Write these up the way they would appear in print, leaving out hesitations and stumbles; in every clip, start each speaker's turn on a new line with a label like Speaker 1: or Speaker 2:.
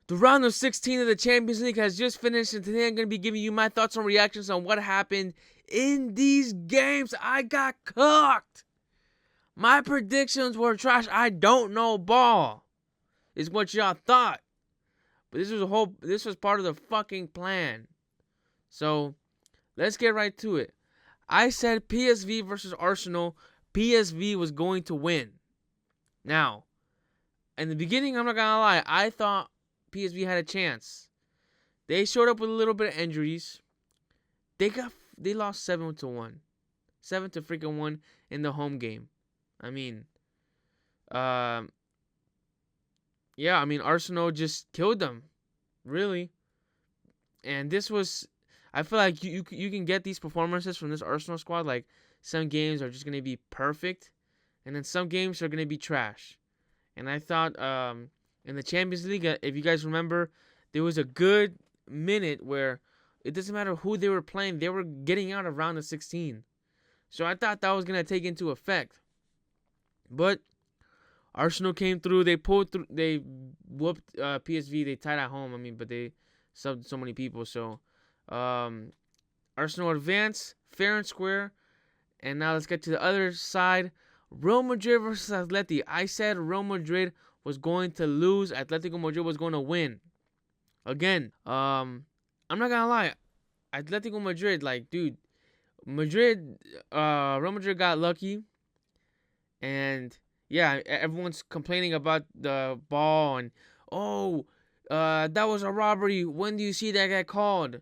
Speaker 1: The round of 16 of the Champions League has just finished, and today I'm going to be giving you my thoughts and reactions on what happened in these games. I got cooked. My predictions were trash. I don't know ball, is what y'all thought. But this was part of the fucking plan. So, let's get right to it. I said PSV versus Arsenal. PSV was going to win. Now, in the beginning, I'm not going to lie, I thought PSV had a chance. They showed up with a little bit of injuries. They lost 7-1. 7-1 in the home game. I mean, Arsenal just killed them. Really. And this was, I feel like you can get these performances from this Arsenal squad. Like, some games are just going to be perfect, and then some games are going to be trash. And I thought in the Champions League, if you guys remember, there was a good minute where it doesn't matter who they were playing, they were getting out of round of 16. So I thought that was going to take into effect. But Arsenal came through. They pulled through. They whooped PSV. They tied at home. But they subbed so many people. So Arsenal advanced fair and square. And now let's get to the other side. Real Madrid versus Atleti. I said Real Madrid was going to lose. Atletico Madrid was going to win. Again, I'm not gonna lie. Atletico Madrid, Real Madrid got lucky. And yeah, everyone's complaining about the ball and that was a robbery. When do you see that get called?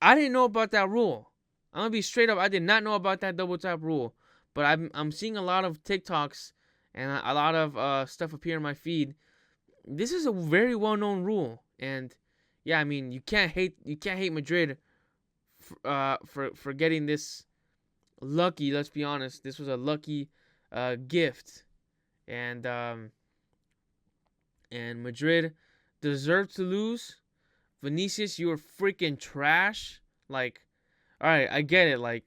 Speaker 1: I didn't know about that rule. I'm gonna be straight up. I did not know about that double tap rule. But I'm seeing a lot of TikToks and a lot of stuff appear in my feed. This is a very well known rule, and yeah, you can't hate Madrid for getting this lucky. Let's be honest, this was a lucky gift, and Madrid deserved to lose. Vinicius, you were freaking trash. Like, all right, I get it.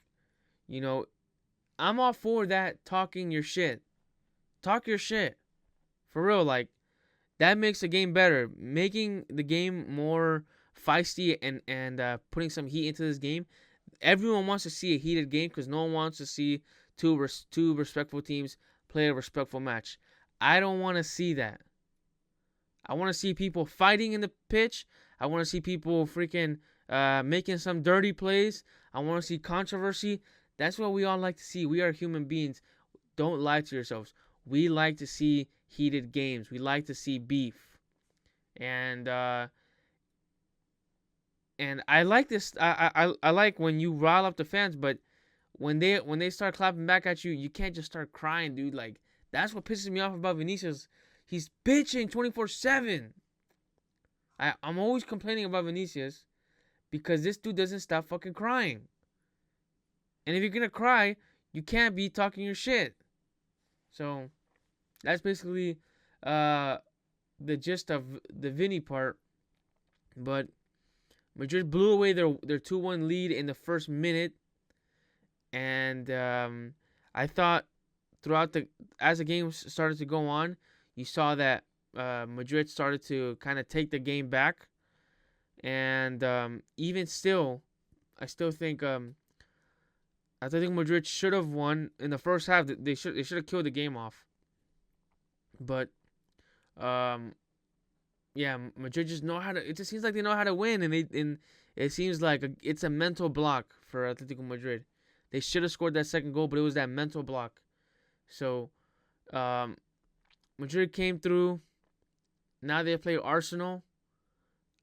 Speaker 1: I'm all for that, talking your shit. Talk your shit. For real, that makes the game better. Making the game more feisty and putting some heat into this game. Everyone wants to see a heated game because no one wants to see two respectful teams play a respectful match. I don't want to see that. I want to see people fighting in the pitch. I want to see people freaking making some dirty plays. I want to see controversy. That's what we all like to see. We are human beings. Don't lie to yourselves. We like to see heated games. We like to see beef. And I like this. I like when you rile up the fans, but when they start clapping back at you, you can't just start crying, dude. That's what pisses me off about Vinicius. He's bitching 24/7. I'm always complaining about Vinicius because this dude doesn't stop fucking crying. And if you're going to cry, you can't be talking your shit. So, that's basically the gist of the Vinny part. But Madrid blew away their 2-1 lead in the first minute. And I thought as the game started to go on, you saw that Madrid started to kind of take the game back. And even still, I still think Madrid should have won in the first half. They should have killed the game off. But Madrid just know how to. It just seems like they know how to win, and it seems like it's a mental block for Atletico Madrid. They should have scored that second goal, but it was that mental block. So Madrid came through. Now they play Arsenal.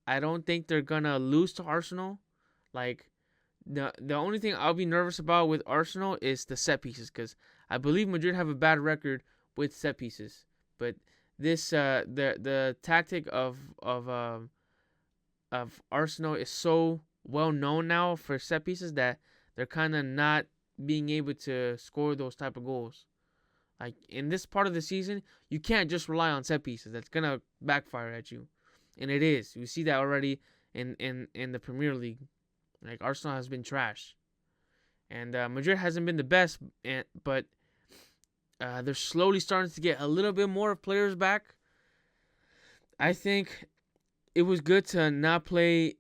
Speaker 1: I don't think they're gonna lose to Arsenal. The only thing I'll be nervous about with Arsenal is the set pieces, because I believe Madrid have a bad record with set pieces. But this the tactic of Arsenal is so well known now for set pieces that they're kind of not being able to score those type of goals. In this part of the season, you can't just rely on set pieces. That's gonna backfire at you, and it is. We see that already in the Premier League. Arsenal has been trash. And Madrid hasn't been the best, but they're slowly starting to get a little bit more players back. I think it was good to not play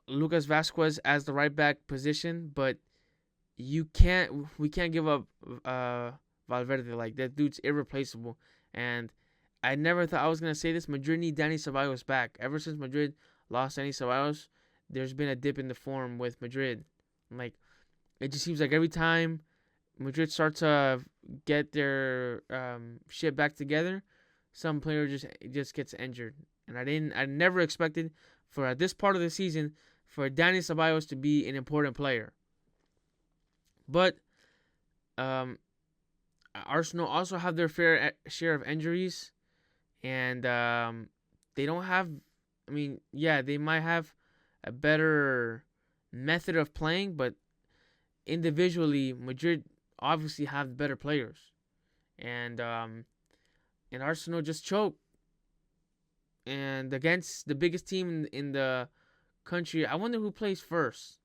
Speaker 1: Lucas Vasquez as the right back position, but we can't give up Valverde. Like, that dude's irreplaceable. And I never thought I was gonna say this. Madrid need Dani Ceballos back. Ever since Madrid lost Dani Ceballos, there's been a dip in the form with Madrid. Like, it just seems like every time Madrid starts to get their shit back together, some player just gets injured. And I never expected for at this part of the season for Dani Ceballos to be an important player. But Arsenal also have their fair share of injuries, and they don't have. I mean, yeah, they might have a better method of playing, but individually, Madrid obviously have better players, and Arsenal just choked. And against the biggest team in the country, I wonder who plays first.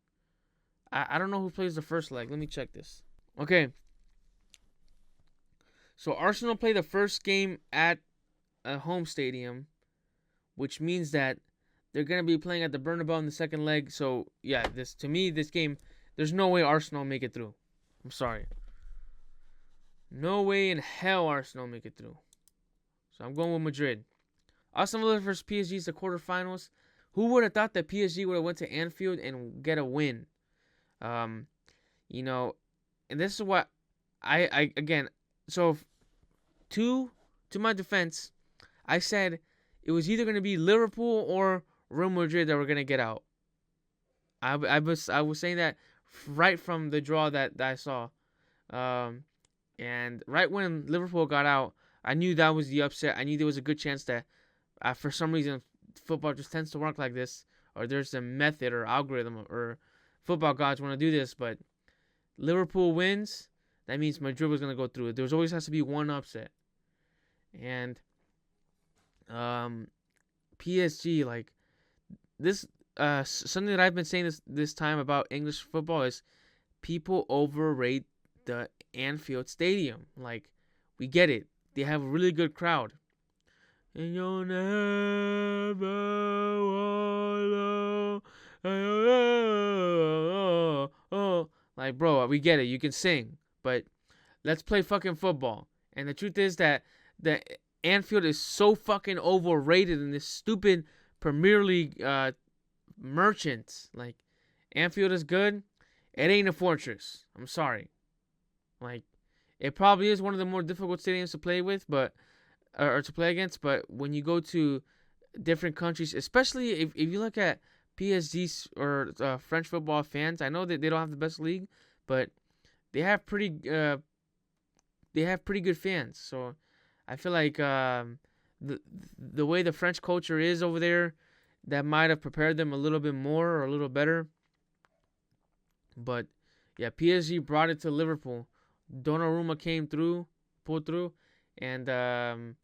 Speaker 1: I don't know who plays the first leg. Let me check this. Okay. So Arsenal play the first game at a home stadium, which means that they're going to be playing at the Bernabeu in the second leg. So, yeah, this game, there's no way Arsenal make it through. I'm sorry. No way in hell Arsenal make it through. So I'm going with Madrid. Aston Villa versus PSG is the quarterfinals. Who would have thought that PSG would have went to Anfield and get a win? You know, and this is what I again. So, to my defense, I said it was either going to be Liverpool or Real Madrid that were going to get out. I was saying that right from the draw that I saw, and right when Liverpool got out, I knew that was the upset. I knew there was a good chance that, for some reason, football just tends to work like this, or there's a method or algorithm, or football gods want to do this. But Liverpool wins, that means Madrid was going to go through it. There's always has to be one upset. And PSG, like, this, something that I've been saying this time about English football is people overrate the Anfield Stadium. Like, we get it. They have a really good crowd. And you'll never walk. Like, bro, we get it. You can sing. But let's play fucking football. And the truth is that the Anfield is so fucking overrated in this stupid Premier League merchants. Like, Anfield is good. It ain't a fortress. I'm sorry. Like, it probably is one of the more difficult stadiums to play with, but or to play against. But when you go to different countries, especially if you look at PSG's or French football fans, I know that they don't have the best league, but they have pretty good fans. So I feel like the way the French culture is over there, that might have prepared them a little bit more or a little better. But yeah, PSG brought it to Liverpool. Donnarumma pulled through, and Alisson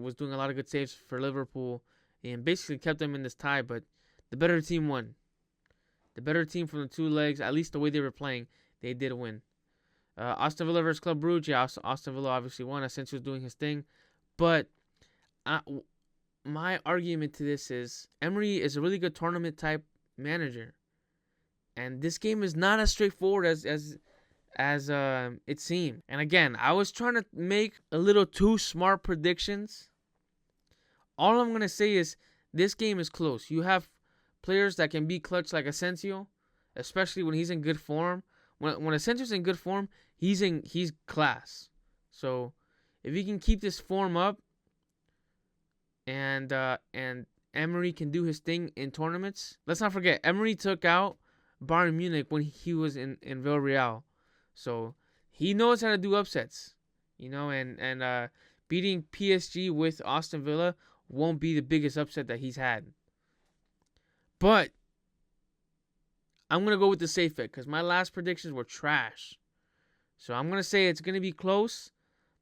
Speaker 1: was doing a lot of good saves for Liverpool and basically kept them in this tie. But the better team won. The better team from the two legs, at least the way they were playing, they did win. Aston Villa versus Club Brugge. Yeah, Aston Villa obviously won. Asensio was doing his thing. But my argument to this is Emery is a really good tournament type manager. And this game is not as straightforward as it seemed. And again, I was trying to make a little too smart predictions. All I'm going to say is this game is close. You have players that can be clutch like Asensio, especially when he's in good form. When Asensio's in good form, he's class. So if he can keep this form up and Emery can do his thing in tournaments. Let's not forget, Emery took out Bayern Munich when he was in Villarreal. So he knows how to do upsets, and beating PSG with Aston Villa won't be the biggest upset that he's had. But I'm going to go with the safe bet because my last predictions were trash. So I'm going to say it's going to be close,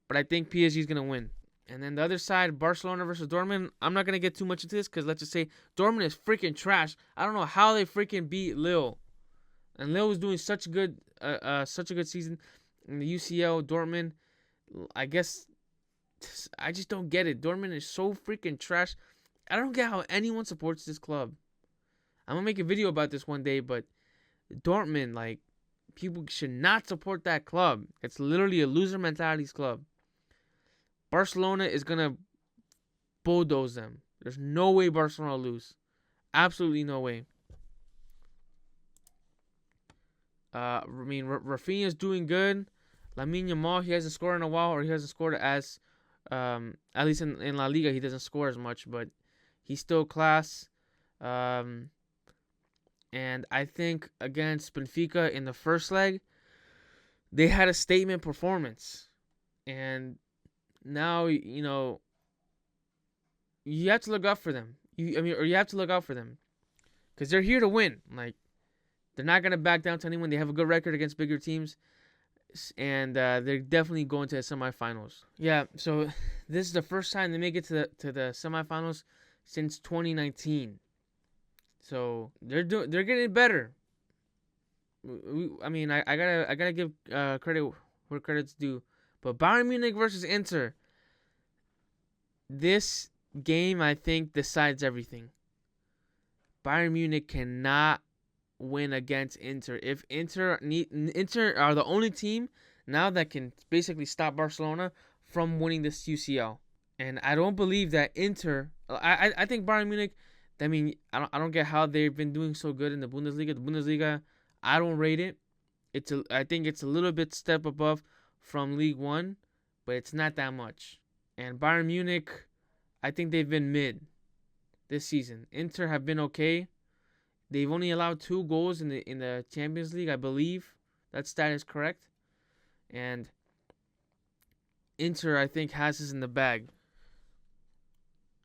Speaker 1: but I think PSG is going to win. And then the other side, Barcelona versus Dortmund. I'm not going to get too much into this because let's just say Dortmund is freaking trash. I don't know how they freaking beat Lille. And Lille was doing such a good season in the UCL. Dortmund, I guess I just don't get it. Dortmund is so freaking trash. I don't get how anyone supports this club. I'm gonna make a video about this one day, but Dortmund, like, people should not support that club. It's literally a loser mentalities club. Barcelona is gonna bulldoze them. There's no way Barcelona will lose. Absolutely no way. I mean, Rafinha's doing good. Lamine Yamal, he hasn't scored in a while, or he hasn't scored as, at least in La Liga, he doesn't score as much, but he's still class. And I think against Benfica in the first leg, they had a statement performance. And now, you know, you have to look out for them. You have to look out for them. Because they're here to win. Like, they're not going to back down to anyone. They have a good record against bigger teams. And they're definitely going to the semifinals. Yeah, so this is the first time they make it to the semifinals since 2019. So they're getting better. I mean, I gotta give credit where credit's due. But Bayern Munich versus Inter, this game I think decides everything. Bayern Munich cannot win against Inter. If Inter are the only team now that can basically stop Barcelona from winning this UCL. And I don't believe that Inter. I think Bayern Munich. I mean, I don't get how they've been doing so good in the Bundesliga. The Bundesliga, I don't rate it. I think it's a little bit step above from League One, but it's not that much. And Bayern Munich, I think they've been mid this season. Inter have been okay. They've only allowed 2 goals in the Champions League, I believe. That stat is correct. And Inter, I think, has this in the bag.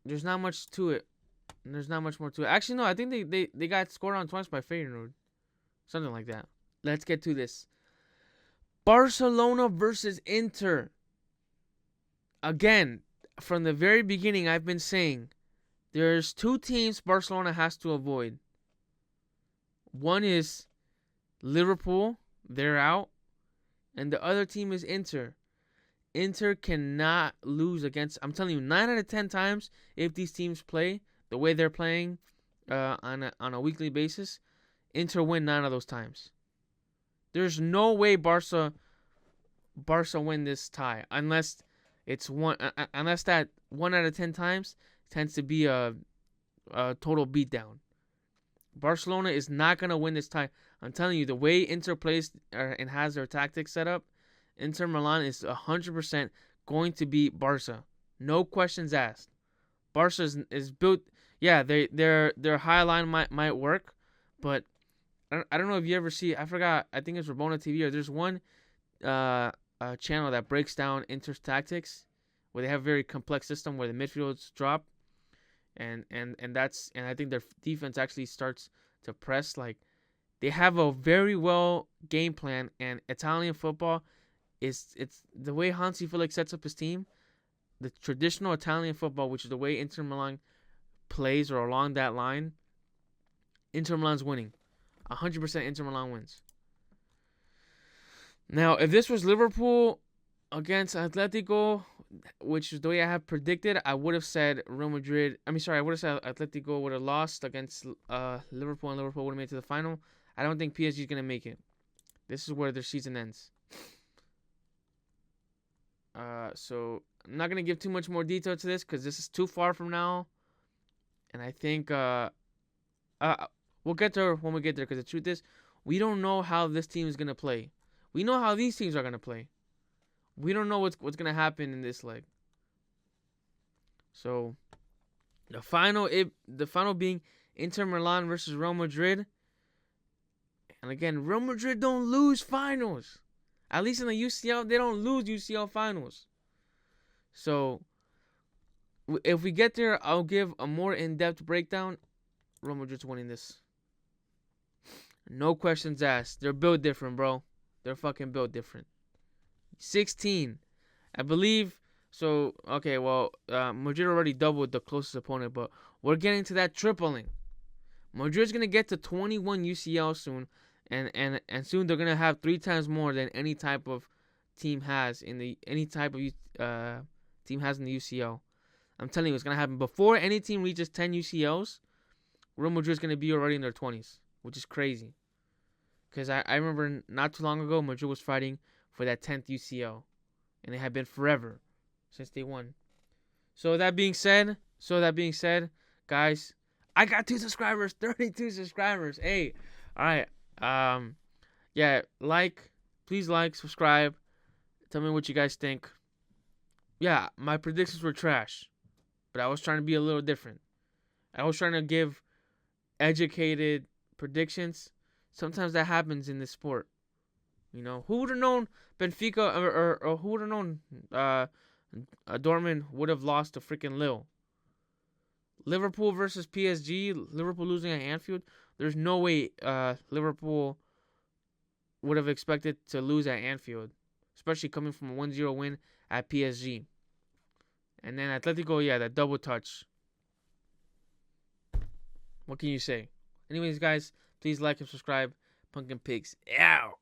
Speaker 1: There's not much to it. There's not much more to it. Actually, no, I think they got scored on twice by Feyenoord. Something like that. Let's get to this. Barcelona versus Inter. Again, from the very beginning, I've been saying there's 2 teams Barcelona has to avoid. One is Liverpool. They're out. And the other team is Inter. Inter cannot lose against... I'm telling you, 9 out of 10 times, if these teams play the way they're playing on a weekly basis, Inter win 9 of those times. There's no way Barca win this tie unless it's unless that 1 out of 10 times tends to be a total beatdown. Barcelona is not gonna win this tie. I'm telling you, the way Inter plays and has their tactics set up, Inter Milan is 100% going to beat Barca. No questions asked. Barca is built. Yeah, their high line might work, but I don't know if you ever see. I forgot. I think it's Rabona TV, or there's one channel that breaks down Inter's tactics, where they have a very complex system where the midfields drop, and I think their defense actually starts to press. Like, they have a very well game plan, and Italian football it's the way Hansi Flick sets up his team. The traditional Italian football, which is the way Inter Milan plays, or along that line, Inter Milan's winning. 100% Inter Milan wins. Now, if this was Liverpool against Atletico, which is the way I have predicted, I would have said Real Madrid. I would have said Atletico would have lost against Liverpool, and Liverpool would have made it to the final. I don't think PSG is going to make it. This is where their season ends. So I'm not going to give too much more detail to this because this is too far from now. And I think we'll get there when we get there, because the truth is, we don't know how this team is going to play. We know how these teams are going to play. We don't know what's going to happen in this leg. So the final being Inter Milan versus Real Madrid. And again, Real Madrid don't lose finals. At least in the UCL, they don't lose UCL finals. So if we get there, I'll give a more in-depth breakdown. Real Madrid's winning this. No questions asked. They're built different, bro. They're fucking built different. 16. I believe. So, okay, well, Madrid already doubled the closest opponent, but we're getting to that tripling. Madrid's going to get to 21 UCL soon, and soon they're going to have 3 times more than any type of team has in any type of team has in the UCL. I'm telling you, it's going to happen. Before any team reaches 10 UCLs, Real Madrid's going to be already in their 20s, which is crazy. Because I remember not too long ago, Madrid was fighting for that 10th UCL. And they have been forever since they won. So that being said, guys, I got 2 subscribers, 32 subscribers. Hey, all right. Yeah, please like, subscribe. Tell me what you guys think. Yeah, my predictions were trash, but I was trying to be a little different. I was trying to give educated predictions. Sometimes that happens in this sport. You know, who would have known Benfica or who would have known Dortmund would have lost to freaking Lille? Liverpool versus PSG, Liverpool losing at Anfield. There's no way Liverpool would have expected to lose at Anfield, especially coming from a 1-0 win at PSG. And then Atletico, yeah, that double touch. What can you say? Anyways, guys, please like and subscribe. Pumpkin Pigs, out.